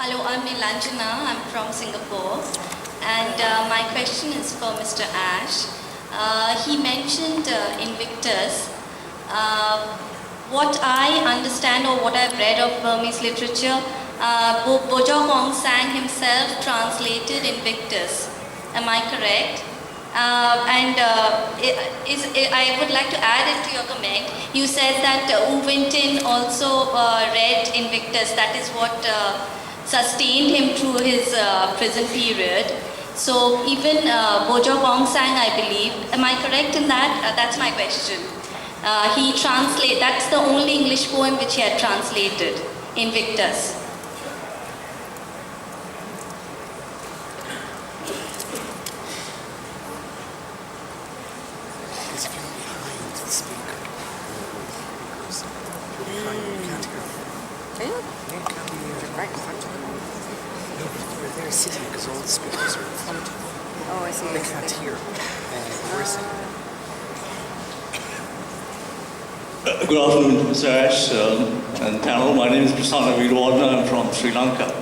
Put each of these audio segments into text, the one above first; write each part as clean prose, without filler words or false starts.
Hello, I'm Nilanjana. I'm from Singapore. And my question is for Mr. Ash. He mentioned Invictus. What I understand or what I've read of Burmese literature, Bojang Wong Sang himself translated Invictus. Am I correct? I would like to add it to your comment. You said that U Win Tin also read Invictus. That is what sustained him through his prison period. So even Bojang Wong Sang, I believe. Am I correct in that? That's my question. That's the only English poem which he had translated, Invictus. They're sitting because all the speakers are in front of them. Oh, I see. They can't hear. Good afternoon, Mr. Ash and panel. My name is Cassandra Lauren. I'm from Sri Lanka.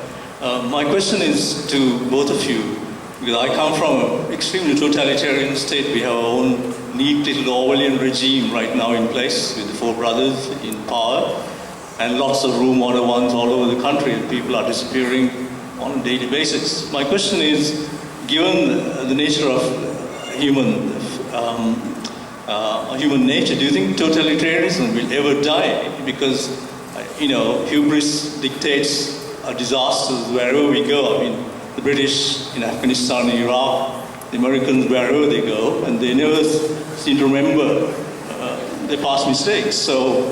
My question is to both of you, because I come from an extremely totalitarian state. We have our own neat little Orwellian regime right now in place with the four brothers in power and lots of Rule Model 1s all over the country, and people are disappearing on a daily basis. My question is, given the nature of human nature, do you think totalitarianism will ever die? Because, hubris dictates disasters wherever we go. I mean, the British in Afghanistan and Iraq, the Americans wherever they go, and they never seem to remember their past mistakes. So,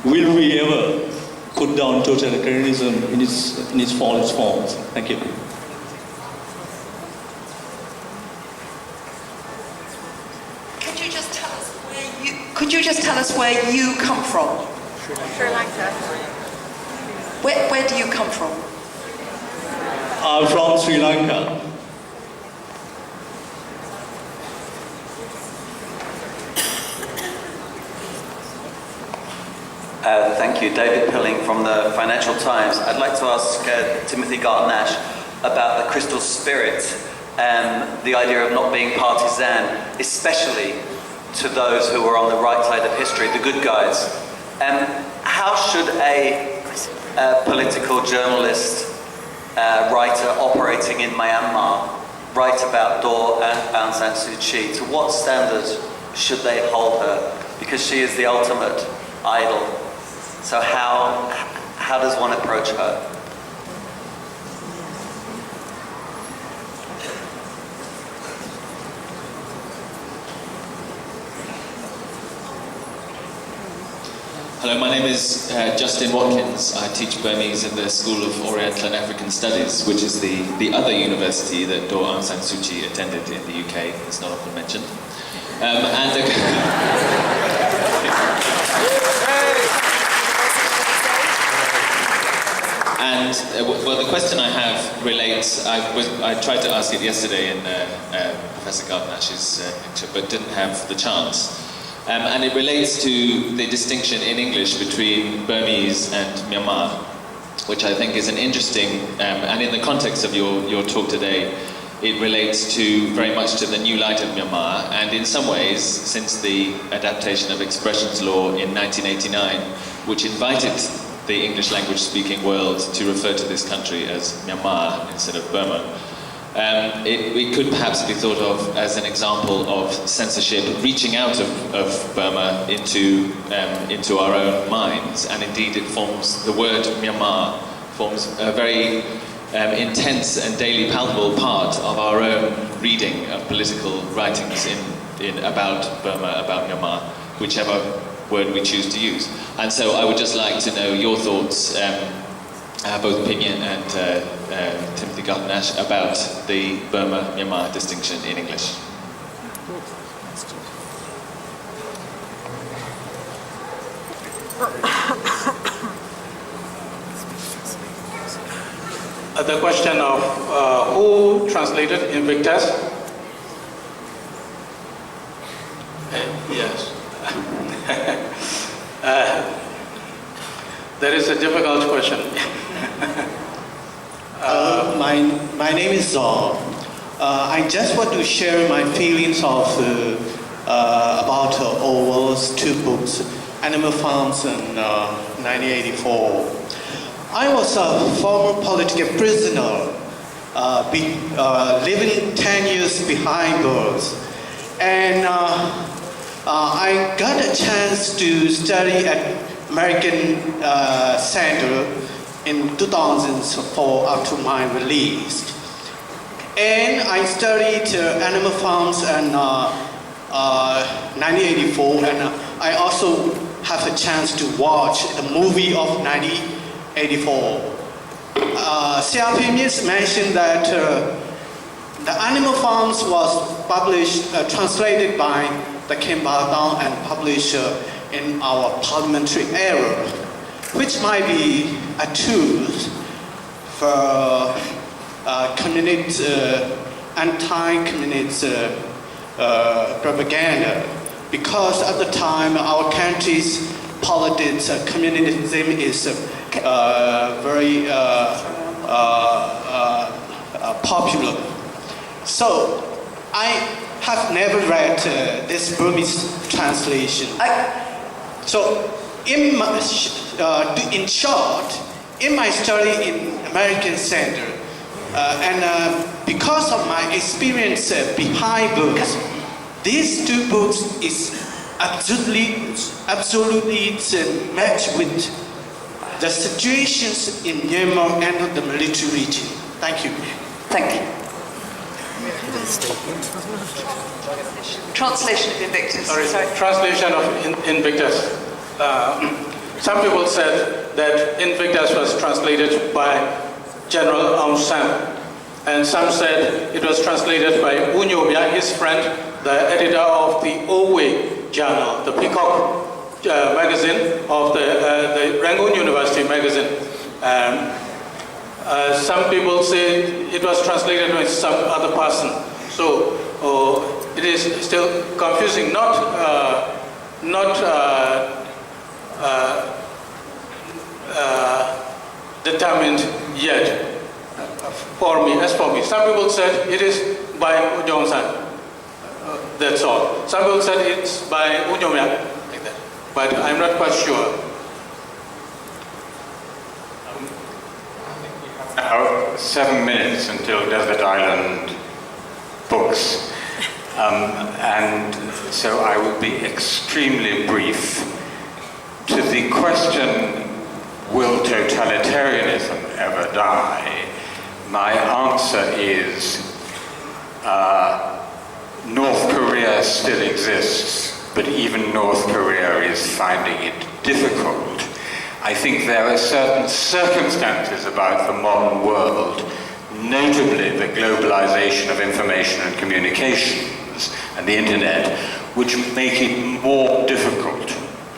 will we ever put down totalitarianism in its false forms? Thank you. Could you just tell us where you come from? Sri Lanka. Where do you come from? I'm from Sri Lanka. Thank you. David Pilling from the Financial Times. I'd like to ask Timothy Garton-Ash about the crystal spirit and the idea of not being partisan, especially to those who are on the right side of history, the good guys. How should a political journalist, writer operating in Myanmar write about Daw Aung San Suu Kyi? To what standards should they hold her? Because she is the ultimate idol. So how does one approach her? Hello, my name is Justin Watkins. I teach Burmese at the School of Oriental and African Studies, which is the other university that Daw Aung San Suu Kyi attended in the UK. It's not often mentioned. Well, the question I have relates. I tried to ask it yesterday in Professor Garton-Ash's lecture, but didn't have the chance. And it relates to the distinction in English between Burmese and Myanmar, which I think is an interesting, and in the context of your talk today, it relates to very much to the new light of Myanmar, and in some ways, since the adaptation of expressions law in 1989, which invited the English language speaking world to refer to this country as Myanmar instead of Burma. It could perhaps be thought of as an example of censorship reaching out of Burma into our own minds, and indeed the word Myanmar forms a very intense and daily palpable part of our own reading of political writings about Burma, about Myanmar, whichever word we choose to use. And so I would just like to know your thoughts, both Pinyin and Timothy Garton-Ash, about the Burma-Myanmar distinction in English. The question of who translated Invictus? Yes. That is a difficult question. my name is Zong. I just want to share my feelings of about Orwell's two books, Animal Farms and 1984. I was a former political prisoner, living 10 years behind bars, and I got a chance to study at American Center in 2004 after my release. And I studied Animal Farms and 1984, and I also have a chance to watch the movie of 1984. CRP mentioned that the Animal Farms was published, translated by the Kim Ba-dong and published in our parliamentary era, which might be a tool for communist, anti-communist propaganda, because at the time our country's politics, communism is very popular. So I have never read this Burmese translation. So in short, in my study in American Center, and because of my experience behind books, these two books is absolutely matched with the situations in Myanmar and the military region. Thank you. Thank you. Translation of Invictus. Sorry. Translation of Invictus. Some people said that Invictus was translated by General Aung San, and some said it was translated by Wu Nyobya, his friend, the editor of the Orwell journal, the Peacock magazine of the Rangoon University magazine. Some people say it was translated by some other person. So it is still confusing, not determined yet. As for me, some people said it is by Ujong San. That's all. Some people said it's by Unyomya, like that. But I'm not quite sure. Now, 7 minutes until Desert Island books. And so I will be extremely brief. To the question, will totalitarianism ever die? My answer is North Korea still exists, but even North Korea is finding it difficult. I think there are certain circumstances about the modern world, notably the globalization of information and communications and the internet, which make it more difficult.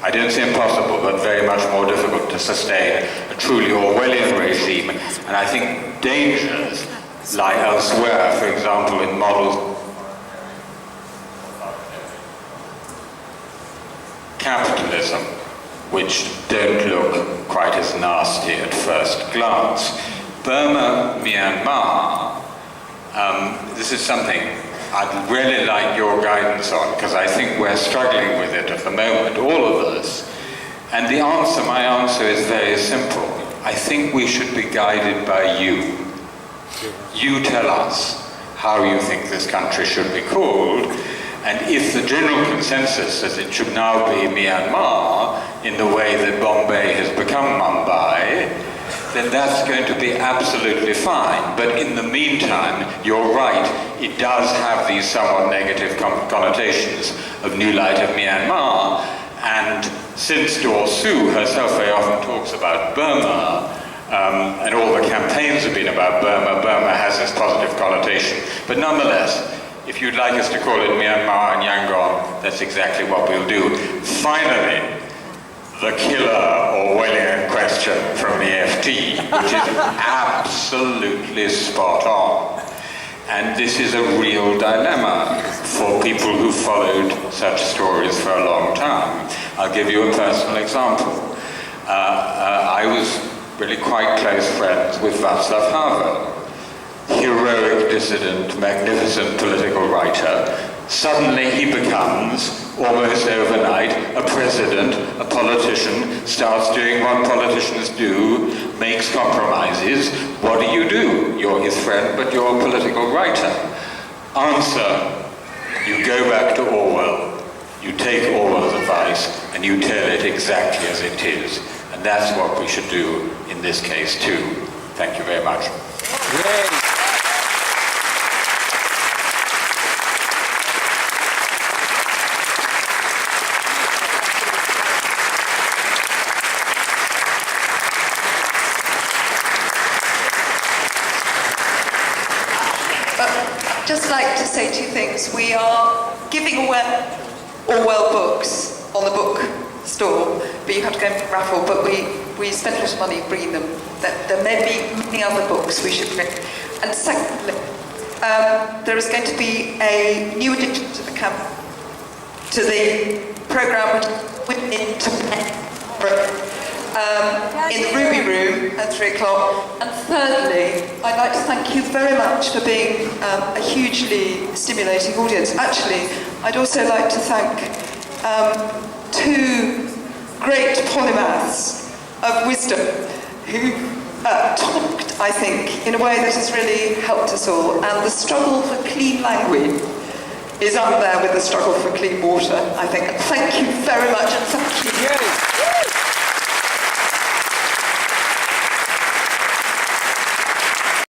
I don't say impossible, but very much more difficult to sustain a truly Orwellian regime. And I think dangers lie elsewhere, for example, in models capitalism, which don't look quite as nasty at first glance. Burma, Myanmar, this is something I'd really like your guidance on, because I think we're struggling with it at the moment, all of us. And my answer is very simple. I think we should be guided by you. You tell us how you think this country should be called, and if the general consensus is it should now be Myanmar, in the way that Bombay has become Mumbai, then that's going to be absolutely fine. But in the meantime, you're right, it does have these somewhat negative connotations of New Light of Myanmar, and since Daw Suu herself very often talks about Burma, and all the campaigns have been about Burma, Burma has this positive connotation. But nonetheless, if you'd like us to call it Myanmar and Yangon, that's exactly what we'll do. Finally, the killer Orwellian question from the FT, which is absolutely spot on. And this is a real dilemma for people who followed such stories for a long time. I'll give you a personal example. I was really quite close friends with Václav Havel. heroic dissident, magnificent political writer, suddenly he becomes, almost overnight, a president, a politician, starts doing what politicians do, makes compromises. What do? You're his friend, but you're a political writer. Answer, you go back to Orwell, you take Orwell's advice, and you tell it exactly as it is. And that's what we should do in this case too. Thank you very much. Yay. I'd just like to say two things. We are giving away Orwell books on the book store, but you have to go and raffle, but we spent a lot of money bringing them. There may be many other books we should bring. And secondly, there is going to be a new addition to the programme in the Ruby Room at 3 o'clock. And thirdly, I'd like to thank you very much for being a hugely stimulating audience. Actually, I'd also like to thank two great polymaths of wisdom who talked, I think, in a way that has really helped us all. And the struggle for clean language is up there with the struggle for clean water, I think. And thank you very much, and thank you.